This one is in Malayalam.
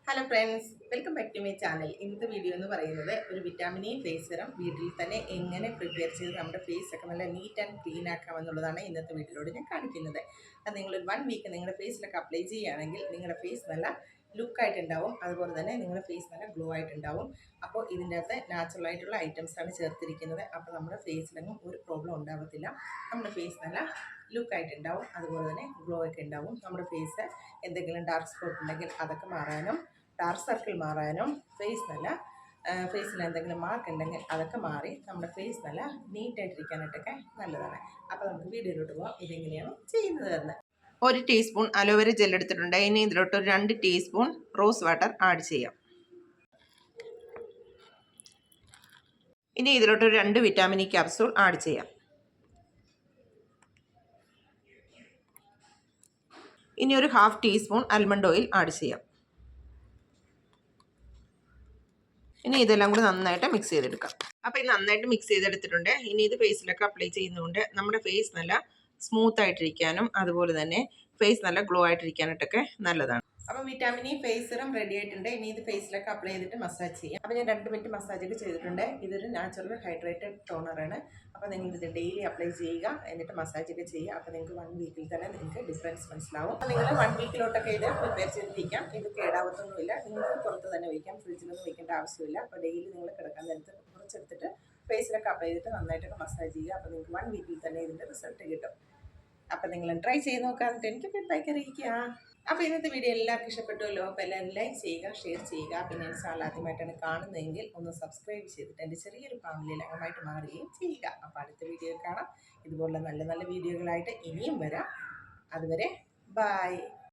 Hello friends, welcome back to my channel. ഇന്നത്തെ വീഡിയോ എന്ന് പറയുന്നത് ഒരു വിറ്റാമിൻ ഇ ഫേസ് സിറം വീട്ടിൽ തന്നെ എങ്ങനെ പ്രിപ്പയർ ചെയ്ത് നമ്മുടെ ഫേസ് ഒക്കെ നല്ല നീറ്റ് ആൻഡ് ക്ലീൻ ആക്കാമെന്നുള്ളതാണ് ഇന്നത്തെ വീഡിയോയിലൂടെ ഞാൻ കാണിക്കുന്നത്. അത് നിങ്ങളൊരു 1 വീക്ക് നിങ്ങളുടെ ഫേസിലൊക്കെ അപ്ലൈ ചെയ്യുകയാണെങ്കിൽ നിങ്ങളുടെ ഫേസ് നല്ല ലുക്കായിട്ടുണ്ടാവും. അതുപോലെ തന്നെ നിങ്ങളുടെ ഫേസ് നല്ല ഗ്ലോ ആയിട്ടുണ്ടാവും. അപ്പോൾ ഇതിൻ്റെ അകത്ത് നാച്ചുറൽ ആയിട്ടുള്ള ഐറ്റംസാണ് ചേർത്തിരിക്കുന്നത്. അപ്പോൾ നമ്മുടെ ഫേസിലൊന്നും ഒരു പ്രോബ്ലം ഉണ്ടാകത്തില്ല. നമ്മുടെ ഫേസ് നല്ല ലുക്കായിട്ടുണ്ടാവും. അതുപോലെ തന്നെ ഗ്ലോ ഒക്കെ ഉണ്ടാവും. നമ്മുടെ ഫേസ് എന്തെങ്കിലും ഡാർക്ക് സ്പോട്ട് ഉണ്ടെങ്കിൽ അതൊക്കെ മാറാനും ഡാർക്ക് സർക്കിൾ മാറാനും ഫേസിൽ എന്തെങ്കിലും മാർക്ക് ഉണ്ടെങ്കിൽ അതൊക്കെ മാറി നമ്മുടെ ഫേസ് നല്ല നീറ്റായിട്ടിരിക്കാനായിട്ടൊക്കെ നല്ലതാണ്. അപ്പോൾ നമുക്ക് വീഡിയോയിലോട്ട് പോകാം. ഇതെങ്ങനെയാണ് ചെയ്യുന്നത് എന്ന്. 1 ടീസ്പൂൺ അലോവേര ജെൽ എടുത്തിട്ടുണ്ട്. ഇനി ഇതിലോട്ട് ഒരു 2 ടീസ്പൂൺ റോസ് വാട്ടർ ആഡ് ചെയ്യാം. ഇനി ഇതിലോട്ട് ഒരു 2 വിറ്റാമിൻ ഇ ക്യാപ്സൂൾ ആഡ് ചെയ്യാം. ഇനി ഒരു 1/2 ടീസ്പൂൺ ആൽമണ്ട് ഓയിൽ ആഡ് ചെയ്യാം. ഇനി ഇതെല്ലാം കൂടി നന്നായിട്ട് മിക്സ് ചെയ്തെടുക്കാം. അപ്പോൾ ഇത് നന്നായിട്ട് മിക്സ് ചെയ്തെടുത്തിട്ടുണ്ട്. ഇനി ഇത് ഫേസിലൊക്കെ അപ്ലൈ ചെയ്യുന്നതുകൊണ്ട് നമ്മുടെ ഫേസ് നല്ല സ്മൂത്ത് ആയിട്ടിരിക്കാനും അതുപോലെ തന്നെ ഫേസ് നല്ല ഗ്ലോ ആയിട്ടിരിക്കാനായിട്ടൊക്കെ നല്ലതാണ്. അപ്പം vitamin E face serum ready ആയിട്ടുണ്ട്. ഇനി ഇത് ഫേസിലൊക്കെ അപ്ലൈ ചെയ്തിട്ട് മസാജ് ചെയ്യാം. അപ്പോൾ ഞാൻ 2 മിനിറ്റ് മസാജൊക്കെ ചെയ്തിട്ടുണ്ട്. ഇതൊരു നാച്ചുറൽ ഹൈഡ്രേറ്റഡ് ടോണറാണ്. അപ്പോൾ നിങ്ങൾ ഇത് ഡെയിലി അപ്ലൈ ചെയ്യുക, എന്നിട്ട് മസാജൊക്കെ ചെയ്യുക. അപ്പോൾ നിങ്ങൾക്ക് 1 വീക്കിൽ തന്നെ നിങ്ങൾക്ക് ഡിഫറൻസ് മനസ്സിലാവും. അപ്പോൾ നിങ്ങൾ 1 വീക്കിലോട്ടൊക്കെ ഇത് പ്രിപ്പയർ ചെയ്തിരിക്കാം. ഇത് കേടാവത്തൊന്നുമില്ല. നിങ്ങൾക്ക് പുറത്ത് തന്നെ വയ്ക്കാം, ഫ്രിഡ്ജിലൊന്നും വയ്ക്കേണ്ട ആവശ്യമില്ല. അപ്പോൾ ഡെയിലി നിങ്ങൾ കിടക്കാൻ നേരത്ത് കുറച്ചെടുത്തിട്ട് ഫേസിലൊക്കെ അപ്ലൈ ചെയ്തിട്ട് നന്നായിട്ടൊക്കെ മസാജ് ചെയ്യുക. അപ്പോൾ നിങ്ങൾക്ക് 1 വീക്കിൽ തന്നെ ഇതിൻ്റെ റിസൾട്ട് കിട്ടും. അപ്പോൾ നിങ്ങൾ ട്രൈ ചെയ്ത് നോക്കാറുണ്ട് എനിക്ക് ഫീഡ്ബാക്ക് അറിയിക്കുക. അപ്പോൾ ഇന്നത്തെ വീഡിയോ എല്ലാവർക്കും ഇഷ്ടപ്പെട്ടുമല്ലോ. അപ്പോൾ എല്ലാവരും ലൈക്ക് ചെയ്യുക, ഷെയർ ചെയ്യുക. പിന്നെ എൻ്റെ ചാനൽ ആദ്യമായിട്ടാണ് കാണുന്നതെങ്കിൽ ഒന്ന് സബ്സ്ക്രൈബ് ചെയ്തിട്ട് എൻ്റെ ചെറിയൊരു ഫാമിലിയിൽ അംഗമായിട്ട് മാറുകയും ചെയ്യുക. അപ്പോൾ അടുത്ത വീഡിയോ കാണാം. ഇതുപോലുള്ള നല്ല നല്ല വീഡിയോകളായിട്ട് ഇനിയും വരാം. അതുവരെ ബൈ.